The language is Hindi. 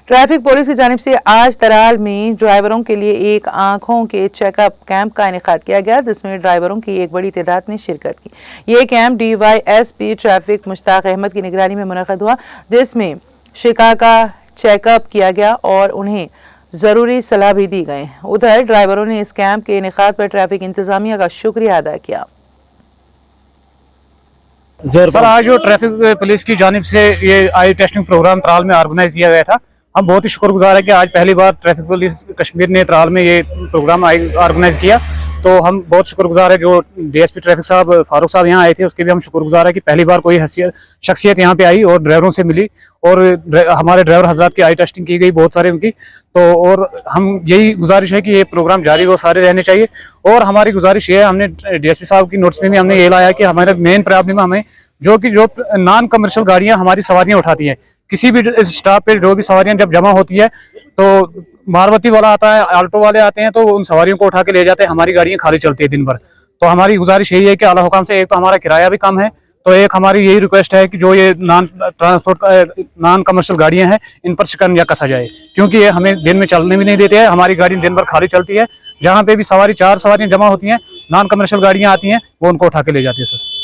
ट्रैफिक पुलिस की जानिब से आज तराल में ड्राइवरों के लिए एक आंखों के चेकअप कैंप का इनेकाद किया गया, जिसमें ड्राइवरों की एक बड़ी तादाद ने शिरकत की। ये camp DYSP traffic Mushtaq Ahmed की निगरानी में मुनक़द हुआ, जिसमें शिका का चेकअप किया गया और उन्हें ज़रूरी सलाह भी दी गई। उधर ड्राइवरों ने इस कैंप के इनेकाद पर ट्रैफिक इंतजामिया का शुक्रिया अदा किया। सर, आज जो ट्रैफिक पुलिस की जानिब से ये आई टेस्टिंग प्रोग्राम त्राल में ऑर्गेनाइज किया गया था, हम बहुत ही शुक्रगुजार है कि आज पहली बार ट्रैफिक पुलिस कश्मीर ने त्राल में ये प्रोग्राम ऑर्गेनाइज किया। तो हम बहुत शुक्रगुजार है जो DSP ट्रैफिक साहब फारूक साहब यहाँ आए थे, उसके भी हम शुक्रगुजार है कि पहली बार कोई शख्सियत यहाँ पे आई और ड्राइवरों से मिली और हमारे ड्राइवर हजरात की आई टेस्टिंग की गई बहुत सारे उनकी। तो और हम यही गुजारिश है कि ये प्रोग्राम जारी वो सारे रहने चाहिए। और हमारी गुजारिश ये है, हमने DSP साहब की नोटिस में भी हमने ये लाया कि हमारा मेन प्रॉब्लम हमें जो नॉन कमर्शियल गाड़ियाँ हमारी सवारियाँ उठाती हैं, किसी भी स्टॉप पे जो भी सवारियां जब जमा होती है तो मारुति वाला आता है, ऑल्टो वाले आते हैं, तो उन सवारियों को उठा के ले जाते हैं, हमारी गाड़ियां खाली चलती है दिन भर। तो हमारी गुजारिश यही है कि आला हुकाम से एक तो हमारा किराया भी कम है, तो एक हमारी यही रिक्वेस्ट है कि जो ये नॉन कमर्शियल गाड़ियां हैं इन पर शिकंजा कसा जाए, क्योंकि ये हमें दिन में चलने भी नहीं देते हैं, हमारी गाड़ी दिन भर खाली चलती है। जहाँ पे भी चार सवारियां जमा होती हैं, नॉन कमर्शियल गाड़ियां आती हैं, वो उनको उठा के ले जाती है सर।